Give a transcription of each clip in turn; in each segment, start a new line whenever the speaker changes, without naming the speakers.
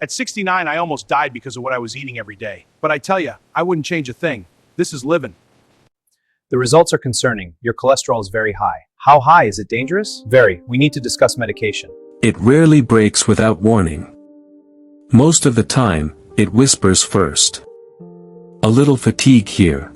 At 69, I almost died because of what I was eating every day. But I tell ya, I wouldn't change a thing. This is living.
The results are concerning. Your cholesterol is very high. How high? Is it dangerous? Very. We need to discuss medication.
It rarely breaks without warning. Most of the time, it whispers first. A little fatigue here.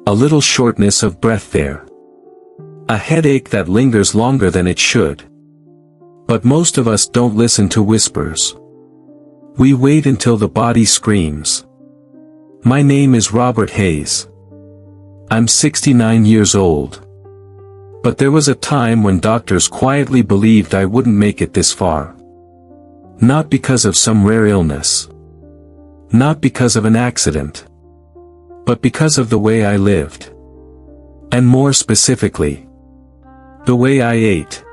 A little shortness of breath there. A headache that lingers longer than it should. But most of us don't listen to whispers. We wait until the body screams. My name is Robert Hayes. I'm 69 years old. But there was a time when doctors quietly believed I wouldn't make it this far. Not because of some rare illness. Not because of an accident. But because of the way I lived. And more specifically, the way I ate.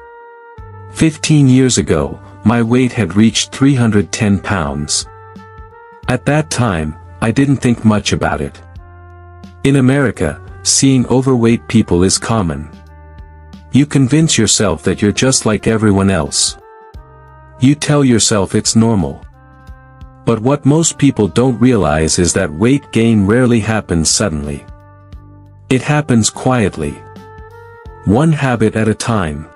15 years ago, my weight had reached 310 pounds. At that time, I didn't think much about it. In America, seeing overweight people is common. You convince yourself that you're just like everyone else. You tell yourself it's normal. But what most people don't realize is that weight gain rarely happens suddenly. It happens quietly. One habit at a time.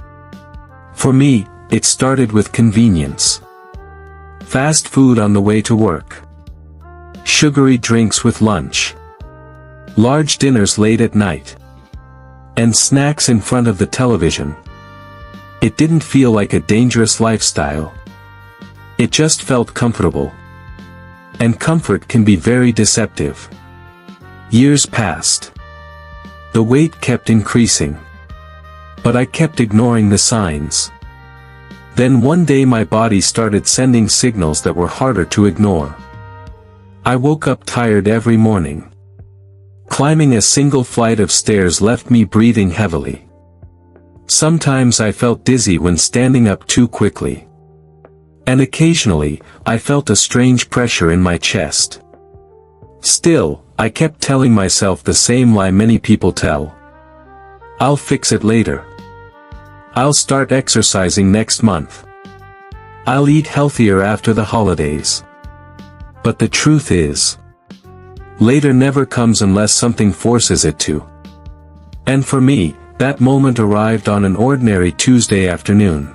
For me, it started with convenience. Fast food on the way to work. Sugary drinks with lunch. Large dinners late at night. And snacks in front of the television. It didn't feel like a dangerous lifestyle. It just felt comfortable. And comfort can be very deceptive. Years passed. The weight kept increasing. But I kept ignoring the signs. Then one day my body started sending signals that were harder to ignore. I woke up tired every morning. Climbing a single flight of stairs left me breathing heavily. Sometimes I felt dizzy when standing up too quickly. And occasionally, I felt a strange pressure in my chest. Still, I kept telling myself the same lie many people tell. I'll fix it later. I'll start exercising next month. I'll eat healthier after the holidays. But the truth is, later never comes unless something forces it to. And for me, that moment arrived on an ordinary Tuesday afternoon.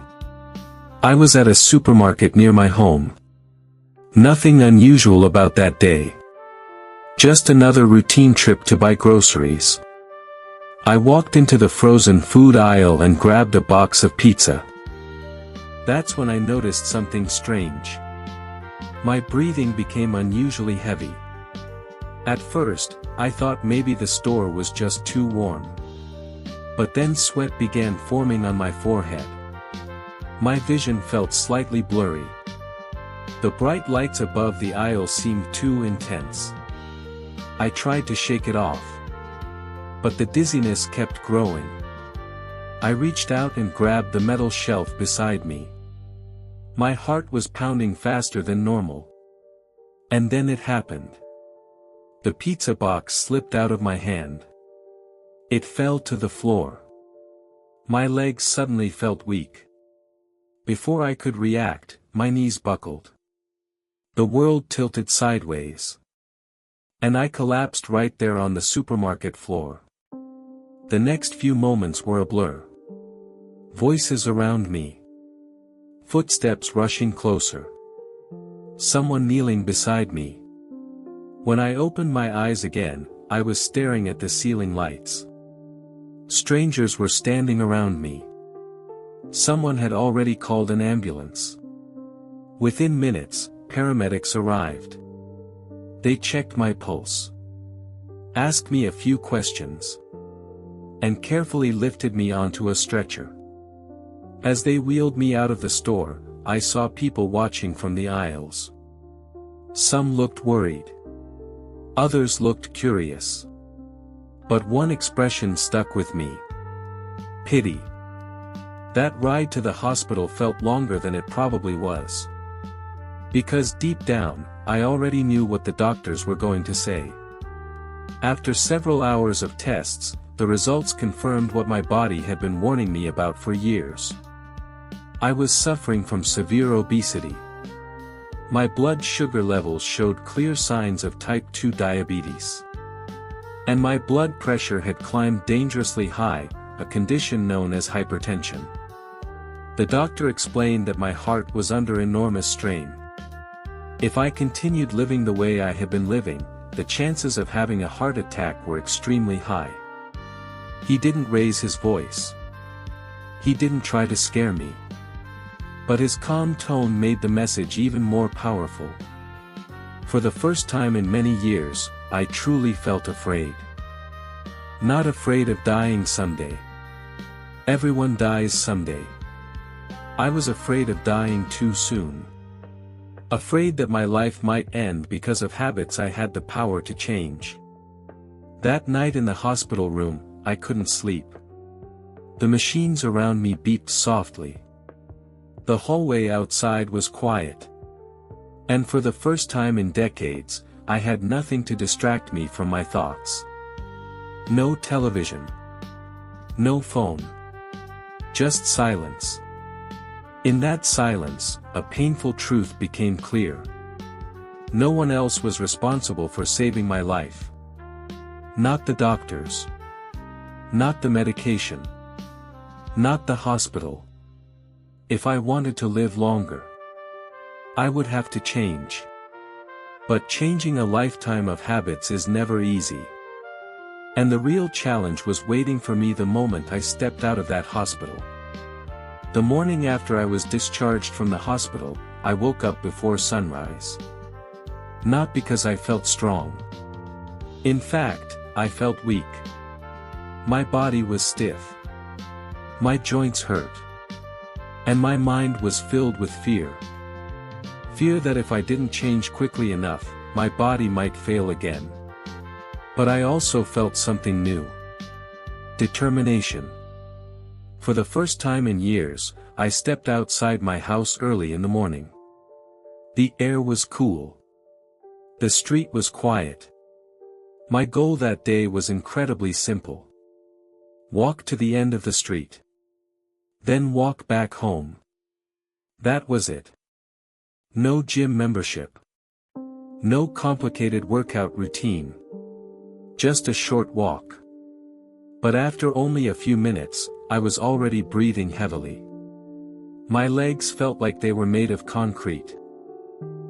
I was at a supermarket near my home. Nothing unusual about that day. Just another routine trip to buy groceries. I walked into the frozen food aisle and grabbed a box of pizza. That's when I noticed something strange. My breathing became unusually heavy. At first, I thought maybe the store was just too warm. But then sweat began forming on my forehead. My vision felt slightly blurry. The bright lights above the aisle seemed too intense. I tried to shake it off. But the dizziness kept growing. I reached out and grabbed the metal shelf beside me. My heart was pounding faster than normal. And then it happened. The pizza box slipped out of my hand. It fell to the floor. My legs suddenly felt weak. Before I could react, my knees buckled. The world tilted sideways. And I collapsed right there on the supermarket floor. The next few moments were a blur. Voices around me. Footsteps rushing closer. Someone kneeling beside me. When I opened my eyes again, I was staring at the ceiling lights. Strangers were standing around me. Someone had already called an ambulance. Within minutes, paramedics arrived. They checked my pulse. Asked me a few questions. And carefully lifted me onto a stretcher. As they wheeled me out of the store, I saw people watching from the aisles. Some looked worried. Others looked curious. But one expression stuck with me. Pity. That ride to the hospital felt longer than it probably was. Because deep down, I already knew what the doctors were going to say. After several hours of tests, the results confirmed what my body had been warning me about for years. I was suffering from severe obesity. My blood sugar levels showed clear signs of type 2 diabetes. And my blood pressure had climbed dangerously high, a condition known as hypertension. The doctor explained that my heart was under enormous strain. If I continued living the way I had been living, the chances of having a heart attack were extremely high. He didn't raise his voice. He didn't try to scare me. But his calm tone made the message even more powerful. For the first time in many years, I truly felt afraid. Not afraid of dying someday. Everyone dies someday. I was afraid of dying too soon. Afraid that my life might end because of habits I had the power to change. That night in the hospital room, I couldn't sleep. The machines around me beeped softly. The hallway outside was quiet. And for the first time in decades, I had nothing to distract me from my thoughts. No television. No phone. Just silence. In that silence, a painful truth became clear. No one else was responsible for saving my life. Not the doctors. Not the medication. Not the hospital. If I wanted to live longer, I would have to change. But changing a lifetime of habits is never easy. And the real challenge was waiting for me the moment I stepped out of that hospital. The morning after I was discharged from the hospital, I woke up before sunrise. Not because I felt strong. In fact, I felt weak. My body was stiff. My joints hurt. And my mind was filled with fear. Fear that if I didn't change quickly enough, my body might fail again. But I also felt something new. Determination. For the first time in years, I stepped outside my house early in the morning. The air was cool. The street was quiet. My goal that day was incredibly simple. Walk to the end of the street. Then walk back home. That was it. No gym membership. No complicated workout routine. Just a short walk. But after only a few minutes, I was already breathing heavily. My legs felt like they were made of concrete.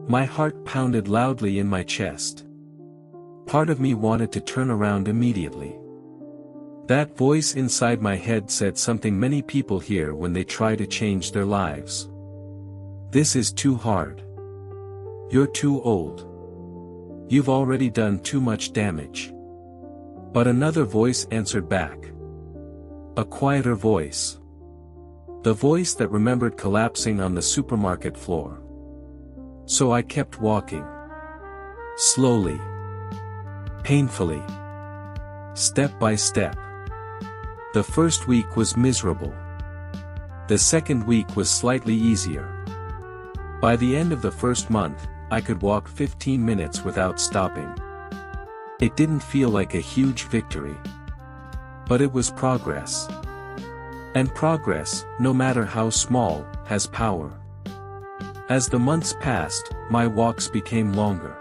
My heart pounded loudly in my chest. Part of me wanted to turn around immediately. That voice inside my head said something many people hear when they try to change their lives. This is too hard. You're too old. You've already done too much damage. But another voice answered back. A quieter voice. The voice that remembered collapsing on the supermarket floor. So I kept walking. Slowly. Painfully. Step by step. The first week was miserable. The second week was slightly easier. By the end of the first month, I could walk 15 minutes without stopping. It didn't feel like a huge victory. But it was progress. And progress, no matter how small, has power. As the months passed, my walks became longer.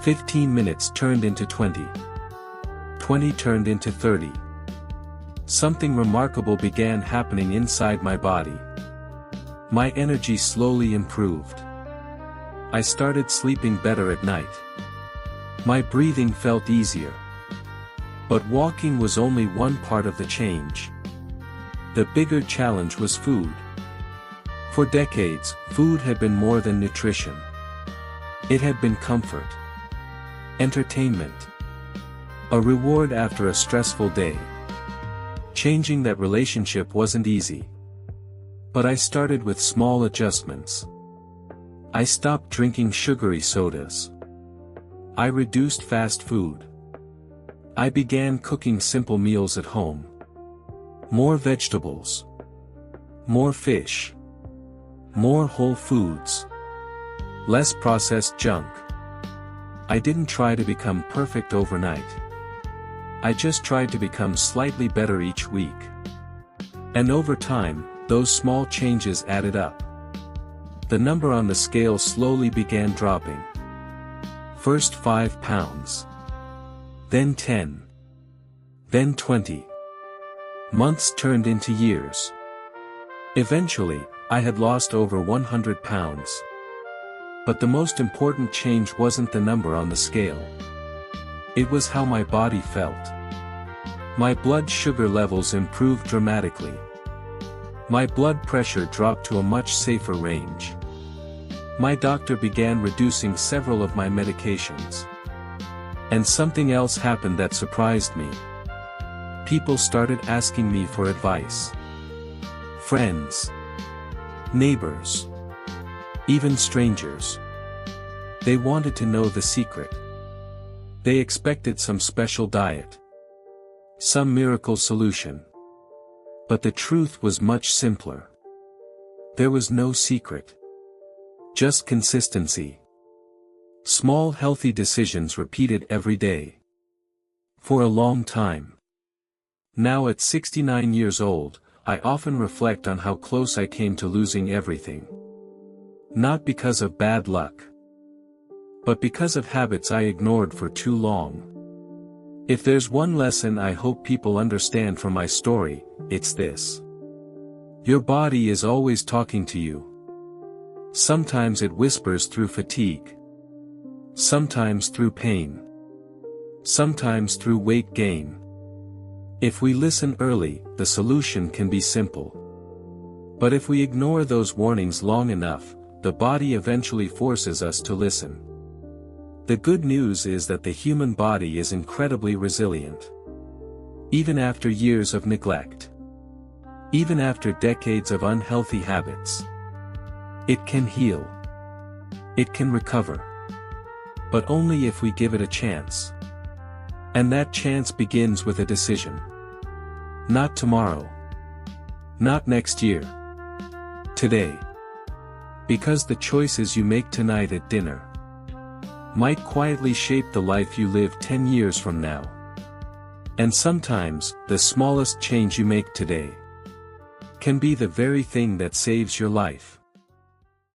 15 minutes turned into 20. 20 turned into 30. Something remarkable began happening inside my body. My energy slowly improved. I started sleeping better at night. My breathing felt easier. But walking was only one part of the change. The bigger challenge was food. For decades, food had been more than nutrition. It had been comfort. Entertainment. A reward after a stressful day. Changing that relationship wasn't easy. But I started with small adjustments. I stopped drinking sugary sodas. I reduced fast food. I began cooking simple meals at home. More vegetables. More fish. More whole foods. Less processed junk. I didn't try to become perfect overnight. I just tried to become slightly better each week. And over time, those small changes added up. The number on the scale slowly began dropping. First 5 pounds. Then 10. Then 20. Months turned into years. Eventually, I had lost over 100 pounds. But the most important change wasn't the number on the scale. It was how my body felt. My blood sugar levels improved dramatically. My blood pressure dropped to a much safer range. My doctor began reducing several of my medications. And something else happened that surprised me. People started asking me for advice. Friends. Neighbors. Even strangers. They wanted to know the secret. They expected some special diet. Some miracle solution. But the truth was much simpler. There was no secret. Just consistency. Small healthy decisions repeated every day. For a long time. Now at 69 years old, I often reflect on how close I came to losing everything. Not because of bad luck. But because of habits I ignored for too long. If there's one lesson I hope people understand from my story, it's this. Your body is always talking to you. Sometimes it whispers through fatigue. Sometimes through pain. Sometimes through weight gain. If we listen early, the solution can be simple. But if we ignore those warnings long enough, the body eventually forces us to listen. The good news is that the human body is incredibly resilient. Even after years of neglect. Even after decades of unhealthy habits. It can heal. It can recover. But only if we give it a chance. And that chance begins with a decision. Not tomorrow. Not next year. Today. Because the choices you make tonight at dinner might quietly shape the life you live 10 years from now. And sometimes, the smallest change you make today can be the very thing that saves your life.